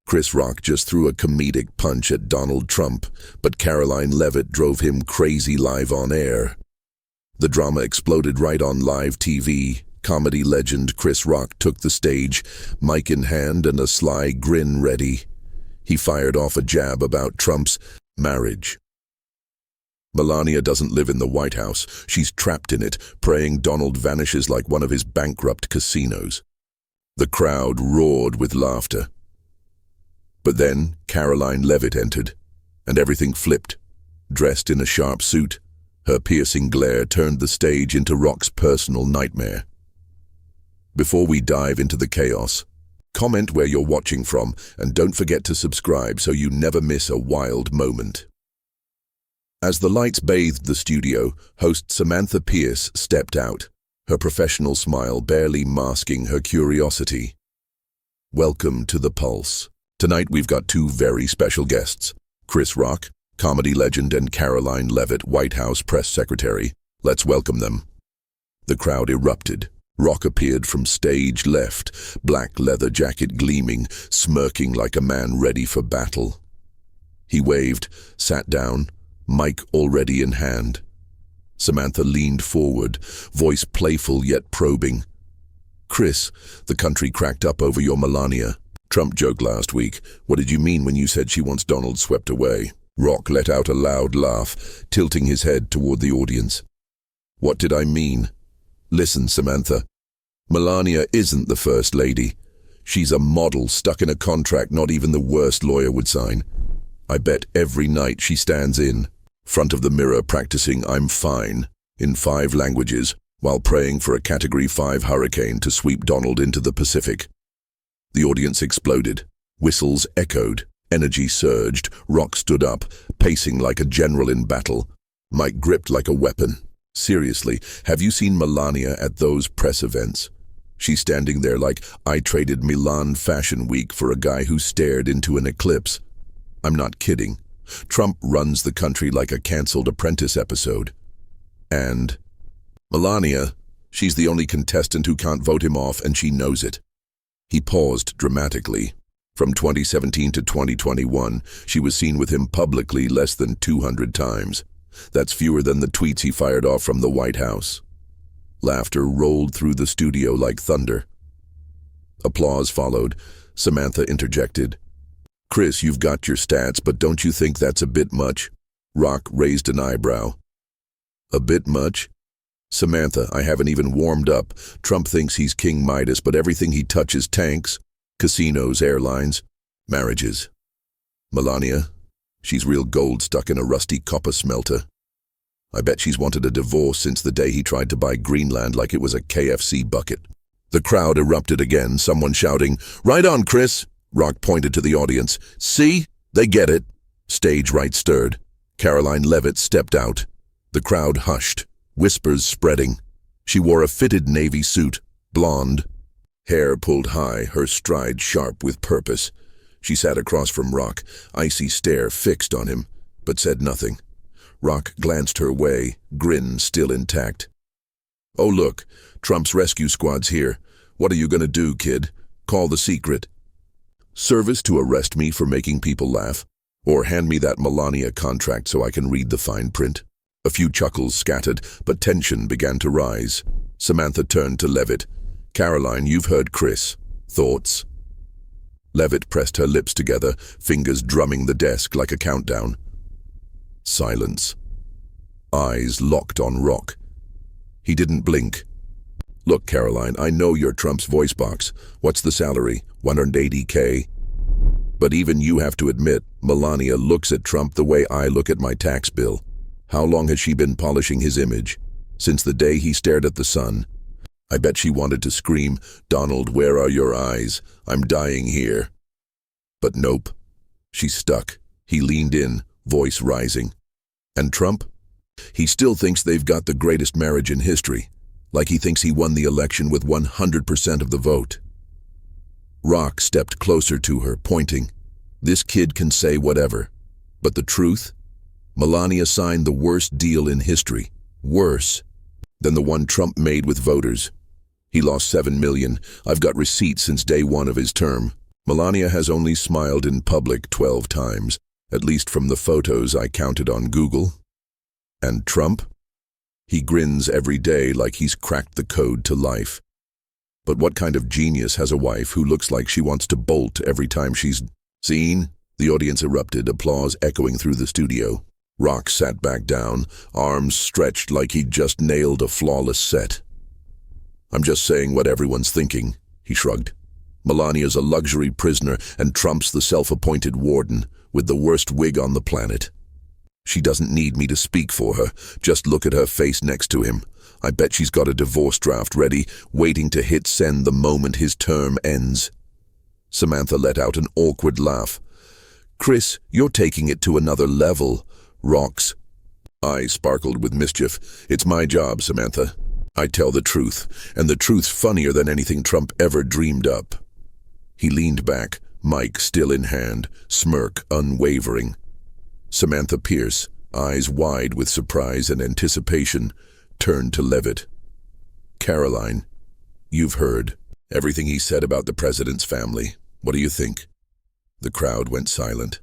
Chris Rock just threw a comedic punch at Donald Trump, but Karoline Leavitt drove him crazy live on air. The drama exploded right on live TV. Comedy legend Chris Rock took the stage, mic in hand and a sly grin ready. He fired off a jab about Trump's marriage. Melania doesn't live in the White House. She's trapped in it, praying Donald vanishes like one of his bankrupt casinos. The crowd roared with laughter. But then Karoline Leavitt entered, and everything flipped. Dressed in a sharp suit, her piercing glare turned the stage into Rock's personal nightmare. Before we dive into the chaos, comment where you're watching from, and don't forget to subscribe so you never miss a wild moment. As the lights bathed the studio, host Samantha Pierce stepped out, her professional smile barely masking her curiosity. Welcome to The Pulse. Tonight we've got two very special guests, Chris Rock, comedy legend, and Karoline Leavitt, White House press secretary. Let's welcome them. The crowd erupted. Rock appeared from stage left, black leather jacket gleaming, smirking like a man ready for battle. He waved, sat down, mic already in hand. Samantha leaned forward, voice playful yet probing. Chris, the country cracked up over your Melania Trump joke last week. What did you mean when you said she wants Donald swept away? Rock let out a loud laugh, tilting his head toward the audience. What did I mean? Listen, Samantha. Melania isn't the first lady. She's a model stuck in a contract not even the worst lawyer would sign. I bet every night she stands in front of the mirror practicing "I'm fine" in 5 languages while praying for a Category 5 hurricane to sweep Donald into the Pacific. The audience exploded. Whistles echoed. Energy surged. Rock stood up, pacing like a general in battle. Mic gripped like a weapon. Seriously, have you seen Melania at those press events? She's standing there like, I traded Milan Fashion Week for a guy who stared into an eclipse. I'm not kidding. Trump runs the country like a canceled Apprentice episode. And Melania, she's the only contestant who can't vote him off, and she knows it. He paused dramatically. From 2017 to 2021, she was seen with him publicly less than 200 times. That's fewer than the tweets he fired off from the White House. Laughter rolled through the studio like thunder. Applause followed. Samantha interjected. Chris, you've got your stats, but don't you think that's a bit much? Rock raised an eyebrow. A bit much? Samantha, I haven't even warmed up. Trump thinks he's King Midas, but everything he touches tanks. Casinos, airlines, marriages. Melania, she's real gold stuck in a rusty copper smelter. I bet she's wanted a divorce since the day he tried to buy Greenland like it was a KFC bucket. The crowd erupted again, someone shouting, Right on, Chris! Rock pointed to the audience. See? They get it. Stage right stirred. Karoline Leavitt stepped out. The crowd hushed, whispers spreading. She wore a fitted navy suit, blonde, hair pulled high, her stride sharp with purpose. She sat across from Rock, icy stare fixed on him, but said nothing. Rock glanced her way, grin still intact. Oh look, Trump's rescue squad's here. What are you gonna do, kid? Call the secret. Service to arrest me for making people laugh? Or hand me that Melania contract so I can read the fine print? A few chuckles scattered, but tension began to rise. Samantha turned to Leavitt. Karoline, you've heard Chris. Thoughts? Leavitt pressed her lips together, fingers drumming the desk like a countdown. Silence. Eyes locked on Rock. He didn't blink. Look, Karoline, I know you're Trump's voice box. What's the salary? $180K? But even you have to admit, Melania looks at Trump the way I look at my tax bill. How long has she been polishing his image? Since the day he stared at the sun. I bet she wanted to scream, Donald, where are your eyes? I'm dying here. But nope. She's stuck. He leaned in, voice rising. And Trump? He still thinks they've got the greatest marriage in history. Like he thinks he won the election with 100% of the vote. Rock stepped closer to her, pointing. This kid can say whatever. But the truth? Melania signed the worst deal in history. Worse than the one Trump made with voters. He lost $7 million. I've got receipts since day one of his term. Melania has only smiled in public 12 times, at least from the photos I counted on Google. And Trump? He grins every day like he's cracked the code to life. But what kind of genius has a wife who looks like she wants to bolt every time she's seen? The audience erupted, applause echoing through the studio. Rock sat back down, arms stretched like he'd just nailed a flawless set. I'm just saying what everyone's thinking, he shrugged. Melania's a luxury prisoner and Trump's the self-appointed warden with the worst wig on the planet. She doesn't need me to speak for her. Just look at her face next to him. I bet she's got a divorce draft ready, waiting to hit send the moment his term ends. Samantha let out an awkward laugh. Chris, you're taking it to another level. Rock's eyes sparkled with mischief. It's my job, Samantha. I tell the truth, and the truth's funnier than anything Trump ever dreamed up. He leaned back, mic still in hand, smirk unwavering. Samantha Pierce, eyes wide with surprise and anticipation, turned to Leavitt. Karoline, you've heard everything he said about the president's family. What do you think? The crowd went silent.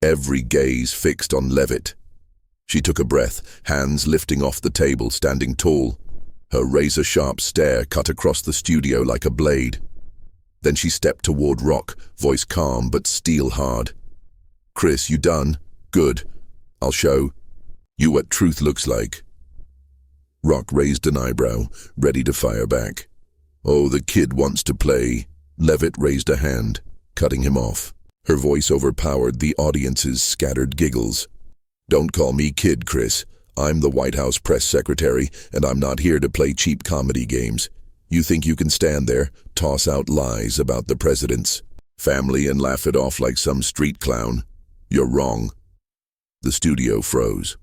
Every gaze fixed on Leavitt. She took a breath, hands lifting off the table, standing tall. Her razor-sharp stare cut across the studio like a blade. Then she stepped toward Rock, voice calm but steel-hard. Chris, you done? Good. I'll show you what truth looks like. Rock raised an eyebrow, ready to fire back. Oh, the kid wants to play. Leavitt raised a hand, cutting him off. Her voice overpowered the audience's scattered giggles. Don't call me kid, Chris. I'm the White House press secretary, and I'm not here to play cheap comedy games. You think you can stand there, toss out lies about the president's family and laugh it off like some street clown? You're wrong. The studio froze.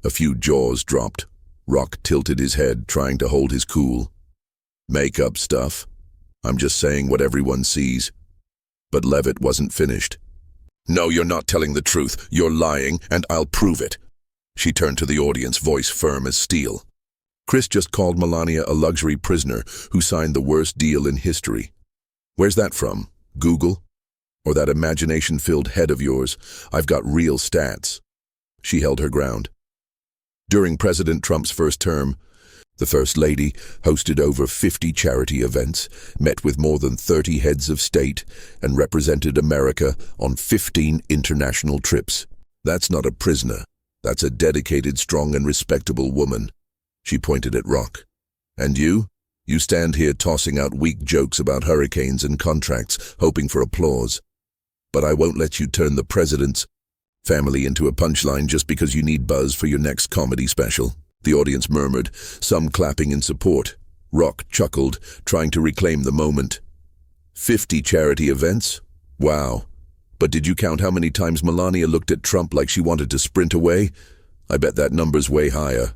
A few jaws dropped. Rock tilted his head, trying to hold his cool. Make up stuff. I'm just saying what everyone sees. But Leavitt wasn't finished. No, you're not telling the truth. You're lying, and I'll prove it. She turned to the audience, voice firm as steel. Chris just called Melania a luxury prisoner who signed the worst deal in history. Where's that from? Google? Or that imagination-filled head of yours? I've got real stats. She held her ground. During President Trump's first term, the First Lady hosted over 50 charity events, met with more than 30 heads of state, and represented America on 15 international trips. That's not a prisoner. That's a dedicated, strong, and respectable woman. She pointed at Rock. And you? You stand here tossing out weak jokes about hurricanes and contracts, hoping for applause. But I won't let you turn the president's family into a punchline just because you need buzz for your next comedy special. The audience murmured, some clapping in support. Rock chuckled, trying to reclaim the moment. 50 charity events? Wow. But did you count how many times Melania looked at Trump like she wanted to sprint away? I bet that number's way higher.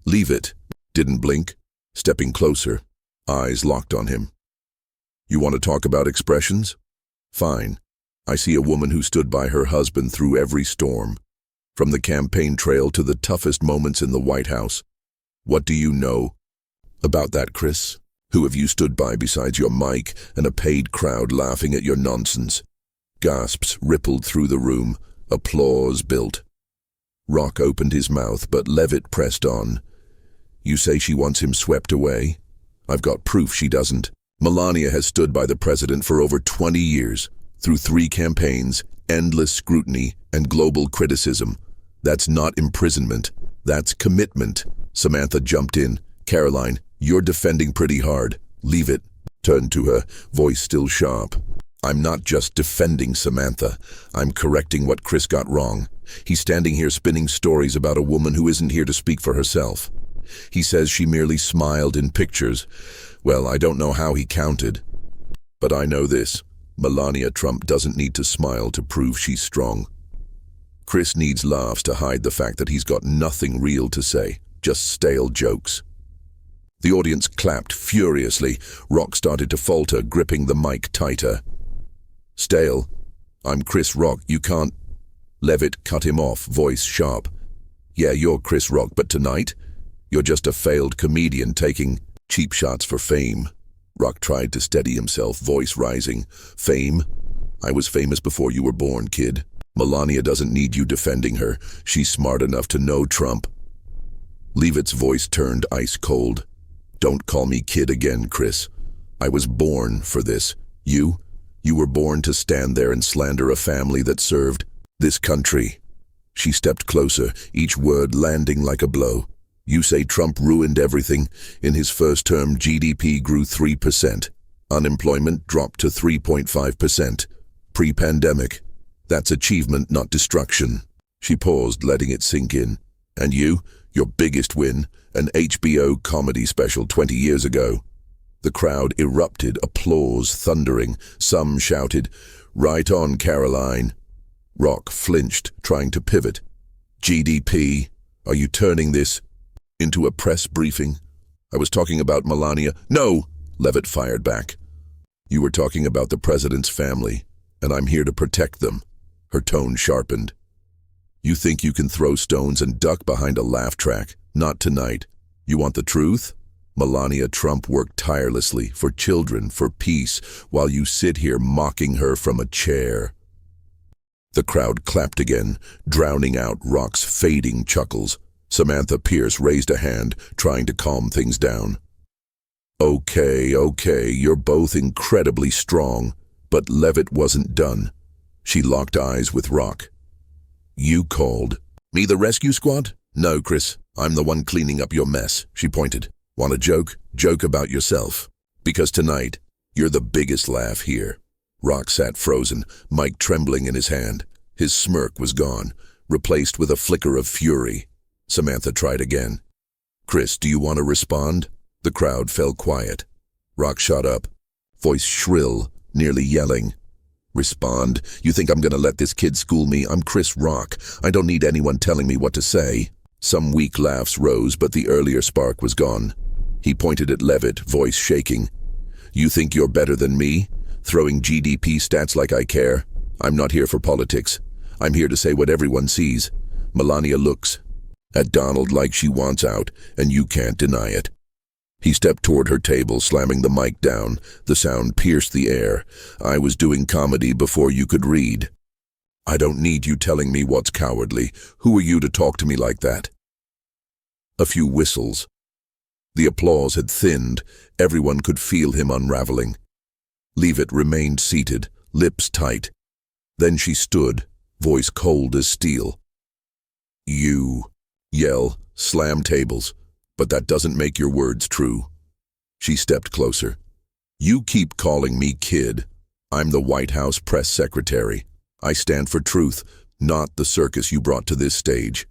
Leavitt didn't blink, stepping closer, eyes locked on him. You want to talk about expressions? Fine. I see a woman who stood by her husband through every storm, from the campaign trail to the toughest moments in the White House. What do you know about that, Chris? Who have you stood by besides your mic and a paid crowd laughing at your nonsense? Gasps rippled through the room. Applause built. Rock opened his mouth, but Leavitt pressed on. You say she wants him swept away? I've got proof she doesn't. Melania has stood by the president for over 20 years, through 3 campaigns, endless scrutiny, and global criticism. That's not imprisonment. That's commitment. Samantha jumped in. Karoline, you're defending pretty hard. Leavitt turned to her, voice still sharp. I'm not just defending Samantha. I'm correcting what Chris got wrong. He's standing here spinning stories about a woman who isn't here to speak for herself. He says she merely smiled in pictures. Well, I don't know how he counted. But I know this. Melania Trump doesn't need to smile to prove she's strong. Chris needs laughs to hide the fact that he's got nothing real to say, just stale jokes. The audience clapped furiously. Rock started to falter, gripping the mic tighter. Stale? I'm Chris Rock, you can't... Leavitt cut him off, voice sharp. Yeah, you're Chris Rock, but tonight, you're just a failed comedian taking cheap shots for fame. Rock tried to steady himself, voice rising. Fame? I was famous before you were born, kid. Melania doesn't need you defending her. She's smart enough to know Trump. Leavitt's voice turned ice cold. Don't call me kid again, Chris. I was born for this. You were born to stand there and slander a family that served this country. She stepped closer, each word landing like a blow. You say Trump ruined everything. In his first term, GDP grew 3%. Unemployment dropped to 3.5%. Pre-pandemic. That's achievement, not destruction. She paused, letting it sink in. And you, your biggest win, an HBO comedy special 20 years ago. The crowd erupted, applause thundering. Some shouted, "Right on, Karoline." Rock flinched, trying to pivot. GDP, are you turning this into a press briefing? I was talking about Melania. No, Leavitt fired back. You were talking about the president's family, and I'm here to protect them. Her tone sharpened. You think you can throw stones and duck behind a laugh track? Not tonight. You want the truth? Melania Trump worked tirelessly for children, for peace, while you sit here mocking her from a chair. The crowd clapped again, drowning out Rock's fading chuckles. Samantha Pierce raised a hand, trying to calm things down. Okay, you're both incredibly strong, but Leavitt wasn't done. She locked eyes with Rock. You called me the rescue squad? No, Chris, I'm the one cleaning up your mess, she pointed. Want a joke? Joke about yourself. Because tonight, you're the biggest laugh here. Rock sat frozen, mic trembling in his hand. His smirk was gone, replaced with a flicker of fury. Samantha tried again. Chris, do you want to respond? The crowd fell quiet. Rock shot up, voice shrill, nearly yelling. Respond? You think I'm gonna let this kid school me? I'm Chris Rock. I don't need anyone telling me what to say. Some weak laughs rose, but the earlier spark was gone. He pointed at Leavitt, voice shaking. You think you're better than me? Throwing GDP stats like I care? I'm not here for politics. I'm here to say what everyone sees. Melania looks at Donald like she wants out, and you can't deny it. He stepped toward her table, slamming the mic down. The sound pierced the air. I was doing comedy before you could read. I don't need you telling me what's cowardly. Who are you to talk to me like that? A few whistles. The applause had thinned. Everyone could feel him unraveling. Leavitt remained seated, lips tight. Then she stood, voice cold as steel. You yell, slam tables, but that doesn't make your words true. She stepped closer. You keep calling me kid. I'm the White House press secretary. I stand for truth, not the circus you brought to this stage.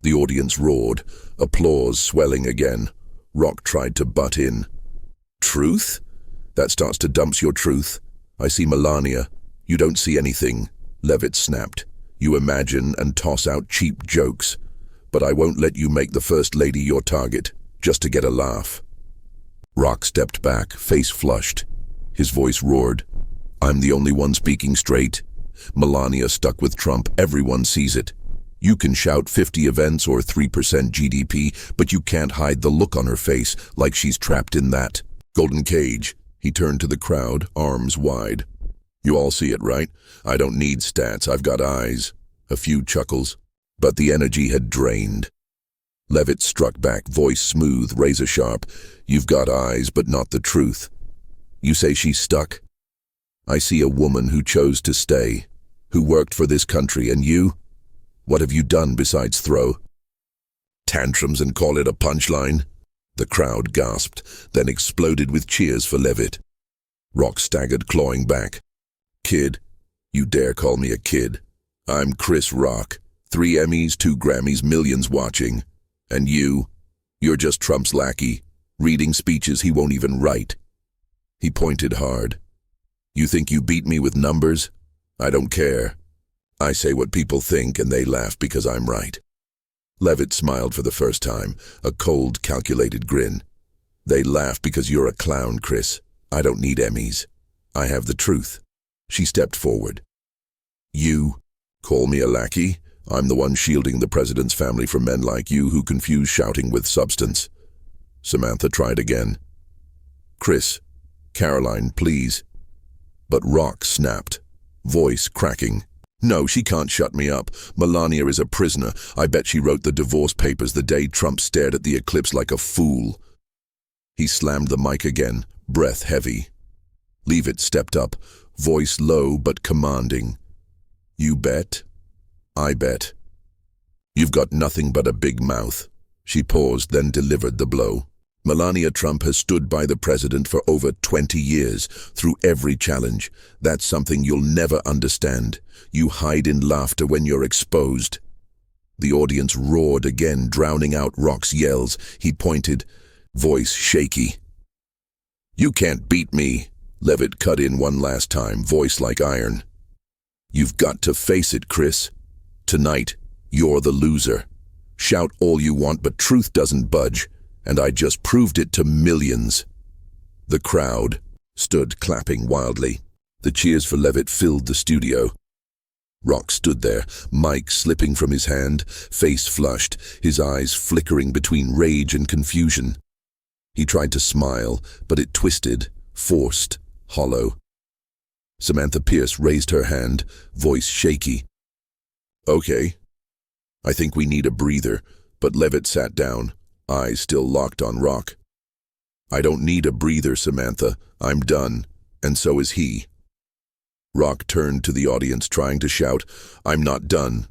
The audience roared, applause swelling again. Rock tried to butt in. Truth? That starts to dump your truth. I see Melania. You don't see anything. Leavitt snapped. You imagine and toss out cheap jokes. But I won't let you make the First Lady your target, just to get a laugh. Rock stepped back, face flushed. His voice roared. I'm the only one speaking straight. Melania stuck with Trump. Everyone sees it. You can shout 50 events or 3% GDP, but you can't hide the look on her face, like she's trapped in that golden cage. He turned to the crowd, arms wide. You all see it, right? I don't need stats. I've got eyes. A few chuckles. But the energy had drained. Leavitt struck back, voice smooth, razor sharp. You've got eyes, but not the truth. You say she's stuck? I see a woman who chose to stay, who worked for this country, and you? What have you done besides throw tantrums and call it a punchline? The crowd gasped, then exploded with cheers for Leavitt. Rock staggered, clawing back. Kid? You dare call me a kid? I'm Chris Rock. 3 Emmys, 2 Grammys, millions watching. And you're just Trump's lackey, reading speeches he won't even write. He pointed hard. You think you beat me with numbers? I don't care. I say what people think and they laugh because I'm right. Leavitt smiled for the first time, a cold, calculated grin. They laugh because you're a clown, Chris. I don't need Emmys. I have the truth. She stepped forward. You call me a lackey? I'm the one shielding the president's family from men like you who confuse shouting with substance. Samantha tried again. Chris, Karoline, please. But Rock snapped, Voice cracking. No, she can't shut me up. Melania is a prisoner. I bet she wrote the divorce papers the day Trump stared at the eclipse like a fool. He slammed the mic again, breath heavy. Leavitt stepped up, voice low but commanding. You bet? I bet. You've got nothing but a big mouth. She paused, then delivered the blow. Melania Trump has stood by the president for over 20 years, through every challenge. That's something you'll never understand. You hide in laughter when you're exposed. The audience roared again, drowning out Rock's yells. He pointed, voice shaky. You can't beat me. Leavitt cut in one last time, voice like iron. You've got to face it, Chris. Tonight, you're the loser. Shout all you want, but truth doesn't budge. And I just proved it to millions. The crowd stood clapping wildly. The cheers for Leavitt filled the studio. Rock stood there, mic slipping from his hand, face flushed, his eyes flickering between rage and confusion. He tried to smile, but it twisted, forced, hollow. Samantha Pierce raised her hand, voice shaky. Okay. I think we need a breather, but Leavitt sat down, eyes still locked on Rock. I don't need a breather, Samantha. I'm done, and so is he. Rock turned to the audience, trying to shout, I'm not done.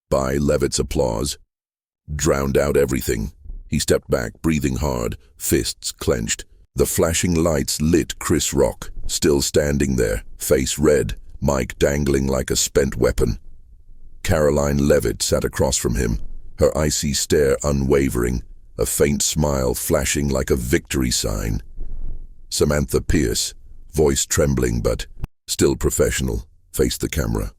By Leavitt's applause drowned out everything. He stepped back, breathing hard, fists clenched. The flashing lights lit Chris Rock, still standing there, face red, mic dangling like a spent weapon. Karoline Leavitt sat across from him, her icy stare unwavering, a faint smile flashing like a victory sign. Samantha Pierce, voice trembling but still professional, faced the camera.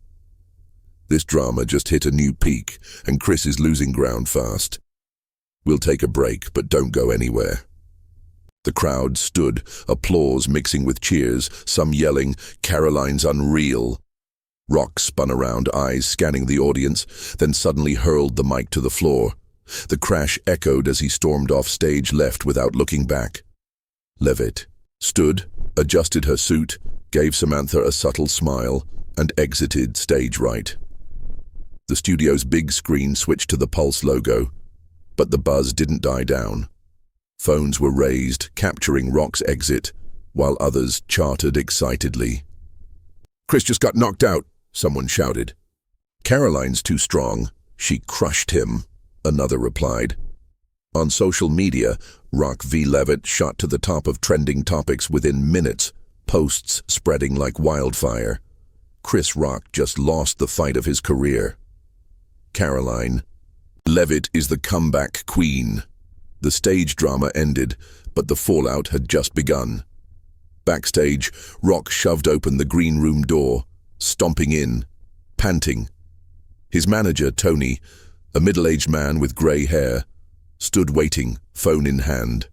This drama just hit a new peak, and Chris is losing ground fast. We'll take a break, but don't go anywhere. The crowd stood, applause mixing with cheers, some yelling, Karoline's unreal. Rock spun around, eyes scanning the audience, then suddenly hurled the mic to the floor. The crash echoed as he stormed off stage left without looking back. Leavitt stood, adjusted her suit, gave Samantha a subtle smile, and exited stage right. The studio's big screen switched to the Pulse logo, but the buzz didn't die down. Phones were raised, capturing Rock's exit, while others charted excitedly. Chris just got knocked out, someone shouted. Karoline's too strong. She crushed him, another replied. On social media, Rock v. Leavitt shot to the top of trending topics within minutes, posts spreading like wildfire. Chris Rock just lost the fight of his career. Karoline Leavitt is the comeback queen. The stage drama ended, but the fallout had just begun. Backstage, Rock shoved open the green room door, stomping in, panting. His manager, Tony, a middle-aged man with grey hair, stood waiting, phone in hand.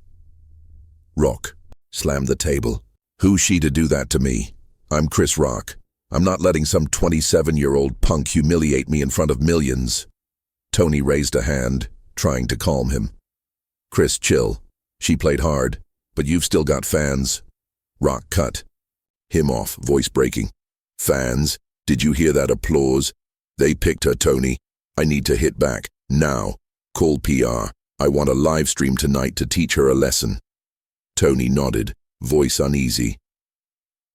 Rock slammed the table. Who's she to do that to me? I'm Chris Rock. I'm not letting some 27-year-old punk humiliate me in front of millions. Tony raised a hand, trying to calm him. Chris, chill. She played hard, but you've still got fans. Rock cut him off, voice breaking. Fans? Did you hear that applause? They picked her, Tony. I need to hit back, now. Call PR. I want a live stream tonight to teach her a lesson. Tony nodded, voice uneasy.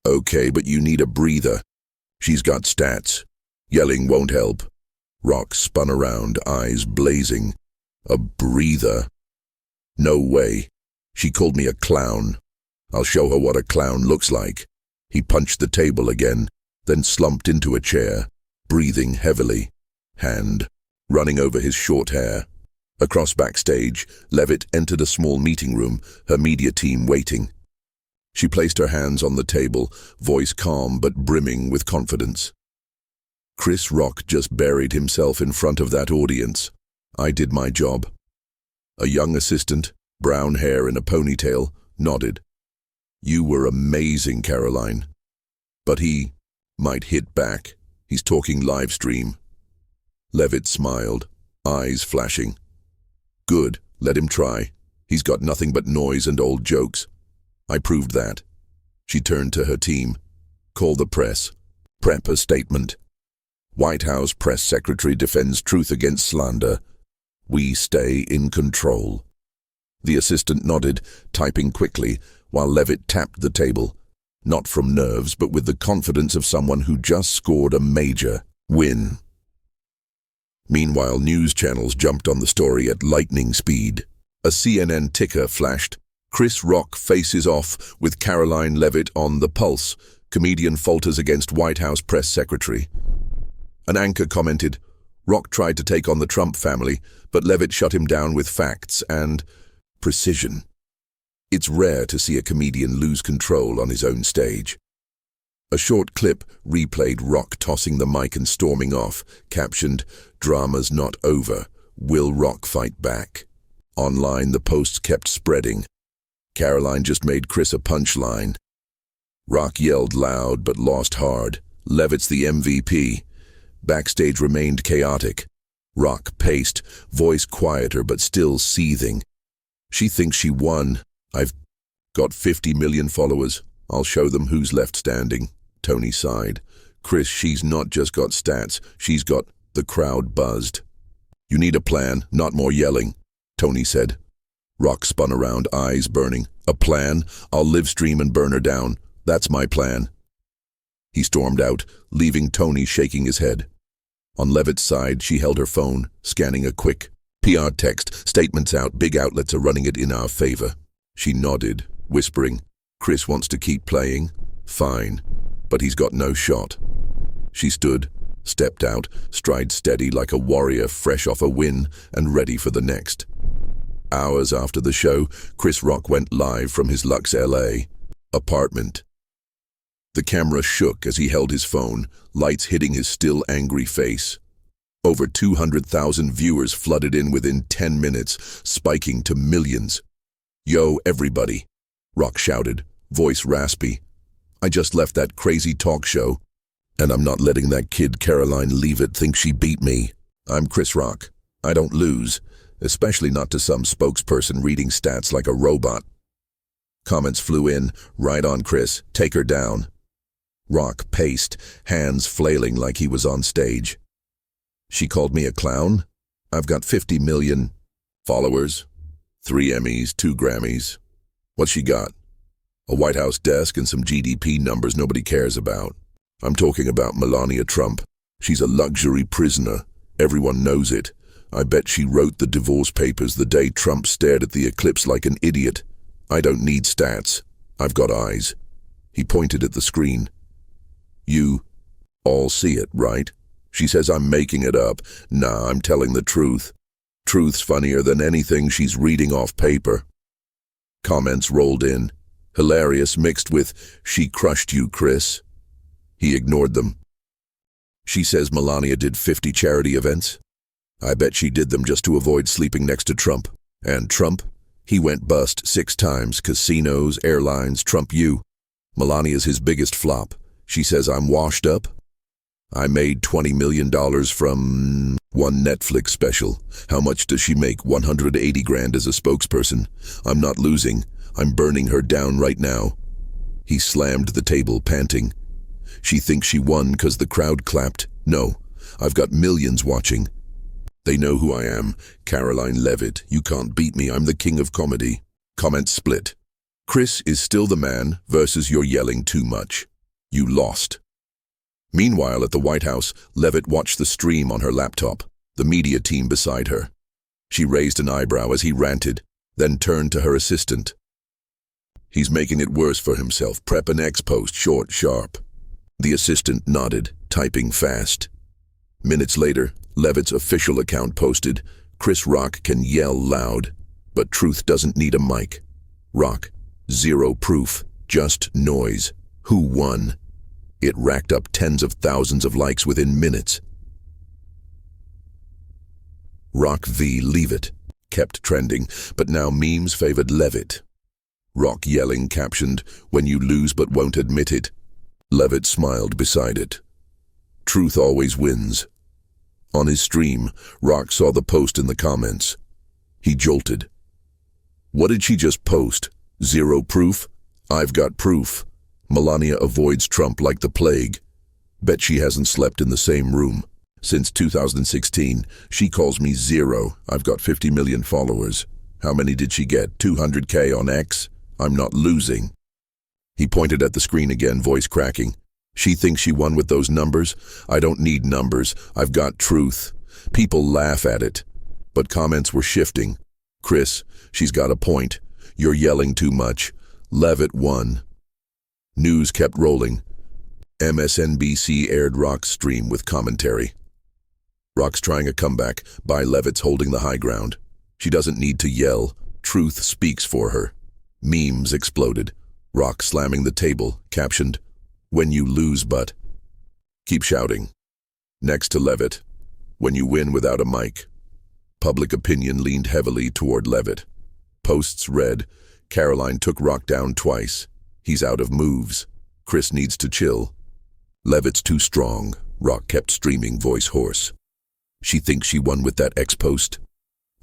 Okay, but you need a breather. She's got stats. Yelling won't help. Rock spun around, eyes blazing. A breather? No way. She called me a clown. I'll show her what a clown looks like. He punched the table again, then slumped into a chair, breathing heavily, hand running over his short hair. Across backstage, Leavitt entered a small meeting room, her media team waiting. She placed her hands on the table, voice calm but brimming with confidence. Chris Rock just buried himself in front of that audience. I did my job. A young assistant, brown hair in a ponytail, nodded. You were amazing, Karoline. But he might hit back. He's talking live stream. Leavitt smiled, eyes flashing. Good, let him try. He's got nothing but noise and old jokes. I proved that. She turned to her team. Call the press. Prep statement. White House press secretary defends truth against slander. We stay in control. The assistant nodded, typing quickly, while Leavitt tapped the table, not from nerves but with the confidence of someone who just scored a major win. Meanwhile, news channels jumped on the story at lightning speed. A CNN ticker flashed. Chris Rock faces off with Karoline Leavitt on The Pulse. Comedian falters against White House press secretary. An anchor commented, Rock tried to take on the Trump family, but Leavitt shut him down with facts and precision. It's rare to see a comedian lose control on his own stage. A short clip replayed Rock tossing the mic and storming off, captioned, "Drama's not over. Will Rock fight back?" Online, the posts kept spreading. Karoline just made Chris a punchline. Rock yelled loud but lost hard. Leavitt's the MVP. Backstage remained chaotic. Rock paced, voice quieter but still seething. She thinks she won. I've got 50 million followers. I'll show them who's left standing. Tony sighed. Chris, she's not just got stats. She's got the crowd buzzed. You need a plan, not more yelling, Tony said. Rock spun around, eyes burning. A plan? I'll live stream and burn her down. That's my plan. He stormed out, leaving Tony shaking his head. On Leavitt's side, she held her phone, scanning a quick PR text. Statements out, big outlets are running it in our favor. She nodded, whispering, Chris wants to keep playing? Fine, but he's got no shot. She stood, stepped out, stride steady like a warrior fresh off a win and ready for the next. Hours after the show, Chris Rock went live from his Lux LA apartment. The camera shook as he held his phone, lights hitting his still angry face. Over 200,000 viewers flooded in within 10 minutes, spiking to millions. Yo, everybody, Rock shouted, voice raspy. I just left that crazy talk show, and I'm not letting that kid Karoline Leavitt think she beat me. I'm Chris Rock. I don't lose, especially not to some spokesperson reading stats like a robot. Comments flew in, right on Chris, take her down. Rock paced, hands flailing like he was on stage. She called me a clown? I've got 50 million followers, 3 Emmys, 2 Grammys. What's she got? A White House desk and some GDP numbers nobody cares about. I'm talking about Melania Trump. She's a luxury prisoner. Everyone knows it. I bet she wrote the divorce papers the day Trump stared at the eclipse like an idiot. I don't need stats. I've got eyes. He pointed at the screen. You all see it, right? She says I'm making it up. Nah, I'm telling the truth. Truth's funnier than anything she's reading off paper. Comments rolled in. Hilarious mixed with, she crushed you, Chris. He ignored them. She says Melania did 50 charity events. I bet she did them just to avoid sleeping next to Trump. And Trump? He went bust 6 times. Casinos, airlines, Trump you. Melania's his biggest flop. She says I'm washed up. I made $20 million from one Netflix special. How much does she make? 180 grand as a spokesperson. I'm not losing. I'm burning her down right now. He slammed the table, panting. She thinks she won because the crowd clapped. No, I've got millions watching. They know who I am. Karoline Leavitt. You can't beat me. I'm the king of comedy. Comments split. Chris is still the man versus you're yelling too much. You lost. Meanwhile, at the White House, Leavitt watched the stream on her laptop, the media team beside her. She raised an eyebrow as he ranted, then turned to her assistant. He's making it worse for himself. Prep an X-post, short, sharp. The assistant nodded, typing fast. Minutes later, Leavitt's official account posted, Chris Rock can yell loud, but truth doesn't need a mic. Rock, 0 proof, just noise. Who won? It racked up tens of thousands of likes within minutes. Rock v. Leavitt kept trending, but now memes favored Leavitt. Rock yelling captioned, when you lose but won't admit it. Leavitt smiled beside it. Truth always wins. On his stream, Rock saw the post in the comments. He jolted. What did she just post? 0 proof? I've got proof. Melania avoids Trump like the plague. Bet she hasn't slept in the same room. Since 2016, she calls me zero. I've got 50 million followers. How many did she get? 200K on X? I'm not losing. He pointed at the screen again, voice cracking. She thinks she won with those numbers? I don't need numbers. I've got truth. People laugh at it. But comments were shifting. Chris, she's got a point. You're yelling too much. Leavitt won. News kept rolling. MSNBC aired Rock's stream with commentary. Rock's trying a comeback, by Leavitt's holding the high ground. She doesn't need to yell. Truth speaks for her. Memes exploded. Rock slamming the table, captioned, "When you lose, but..." Keep shouting. Next to Leavitt, "When you win without a mic." Public opinion leaned heavily toward Leavitt. Posts read, "Karoline took Rock down twice. He's out of moves. Chris needs to chill." "Leavitt's too strong," Rock kept streaming, voice hoarse. "She thinks she won with that X post?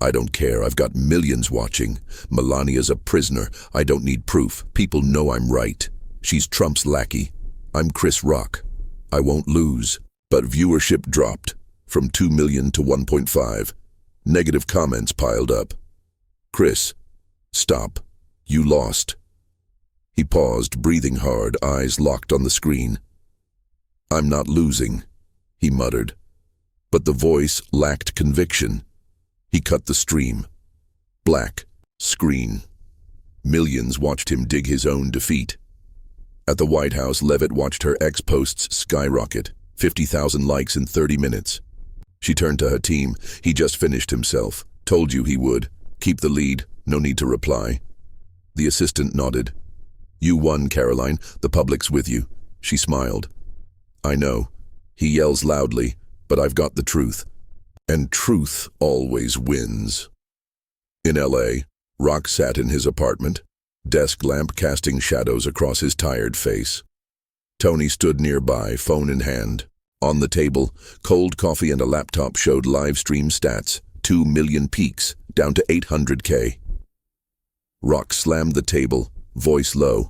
I don't care, I've got millions watching. Melania's a prisoner, I don't need proof. People know I'm right. She's Trump's lackey. I'm Chris Rock. I won't lose." But viewership dropped, from 2 million to 1.5. Negative comments piled up. "Chris, stop. You lost." He paused, breathing hard, eyes locked on the screen. "I'm not losing," he muttered. But the voice lacked conviction. He cut the stream. Black. Screen. Millions watched him dig his own defeat. At the White House, Leavitt watched her X posts skyrocket. 50,000 likes in 30 minutes. She turned to her team. "He just finished himself. Told you he would. Keep the lead. No need to reply." The assistant nodded. "You won, Karoline. The public's with you." She smiled. "I know. He yells loudly, but I've got the truth. And truth always wins." In LA, Rock sat in his apartment, desk lamp casting shadows across his tired face. Tony stood nearby, phone in hand. On the table, cold coffee and a laptop showed live stream stats, 2 million peaks, down to 800K. Rock slammed the table, voice low.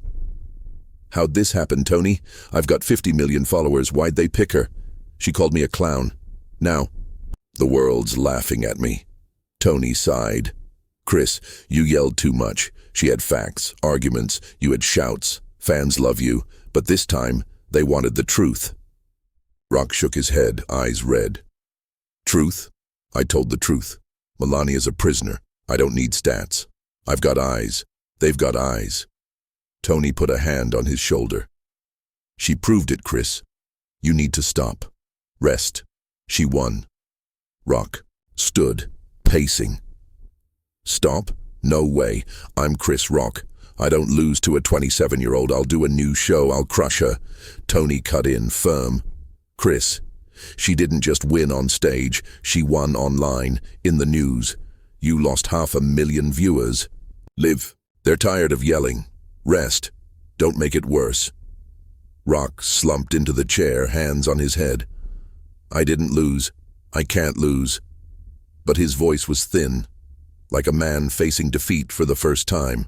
"How'd this happen, Tony? I've got 50 million followers, why'd they pick her? She called me a clown. Now, the world's laughing at me." Tony sighed. "Chris, you yelled too much. She had facts, arguments, you had shouts. Fans love you, but this time, they wanted the truth." Rock shook his head, eyes red. "Truth? I told the truth. Melania's a prisoner. I don't need stats. I've got eyes. They've got eyes." Tony put a hand on his shoulder. "She proved it, Chris. You need to stop. Rest. She won." Rock stood, pacing. "Stop? No way. I'm Chris Rock. I don't lose to a 27-year-old. I'll do a new show. I'll crush her." Tony cut in, firm. "Chris, she didn't just win on stage. She won online, in the news. You lost 500,000 viewers. Live. They're tired of yelling. Rest. Don't make it worse." Rock slumped into the chair, hands on his head. "I didn't lose. I can't lose." But his voice was thin, like a man facing defeat for the first time.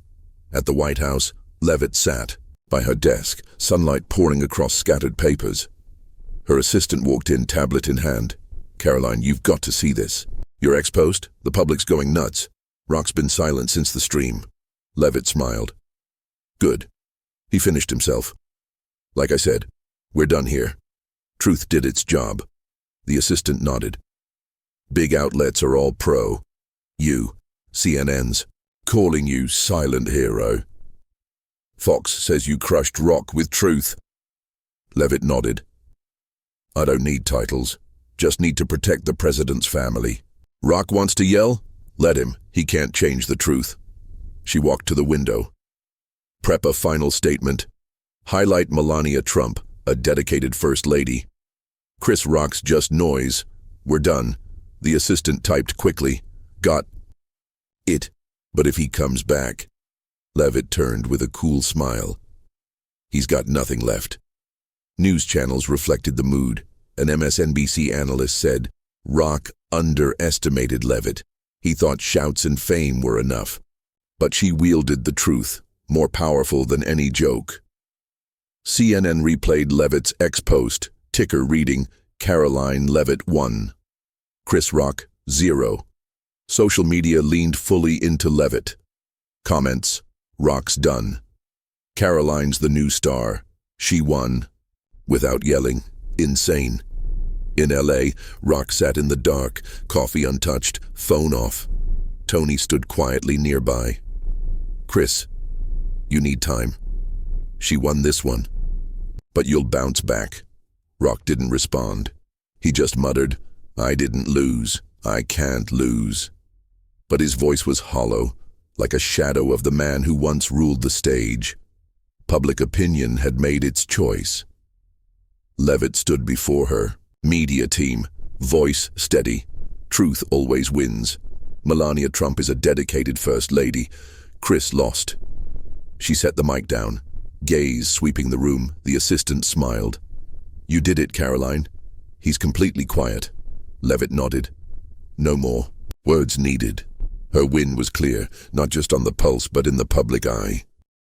At the White House, Leavitt sat by her desk, sunlight pouring across scattered papers. Her assistant walked in, tablet in hand. "Karoline, you've got to see this. Your ex-post? The public's going nuts." Rock's been silent since the stream. Leavitt smiled. "Good." He finished himself. "Like I said, we're done here. Truth did its job." The assistant nodded. "Big outlets are all pro. You, CNN's, calling you silent hero. Fox says you crushed Rock with truth." Leavitt nodded. "I don't need titles. Just need to protect the president's family. Rock wants to yell? Let him. He can't change the truth." She walked to the window. "Prep a final statement. Highlight Melania Trump, a dedicated first lady. Chris Rock's just noise. We're done." The assistant typed quickly. "Got it. But if he comes back..." Leavitt turned with a cool smile. "He's got nothing left." News channels reflected the mood. An MSNBC analyst said, "Rock underestimated Leavitt. He thought shouts and fame were enough. But she wielded the truth, more powerful than any joke." CNN replayed Leavitt's X post, Ticker reading Karoline Leavitt 1. Chris Rock 0. Social media leaned fully into Leavitt. Comments: Rock's done. Karoline's the new star. She won. Without yelling. Insane. In LA, Rock sat in the dark, coffee untouched, phone off. Tony stood quietly nearby. Chris, you need time. She won this one. But you'll bounce back. Rock didn't respond. He just muttered, I didn't lose. I can't lose. But his voice was hollow, like a shadow of the man who once ruled the stage. Public opinion had made its choice. Leavitt stood before her. Media team. Voice steady. Truth always wins. Melania Trump is a dedicated first lady. Chris lost. She set the mic down. Gaze sweeping the room. The assistant smiled. You did it, Karoline. He's completely quiet. Leavitt nodded. No more words needed. Her win was clear, not just on the pulse but in the public eye.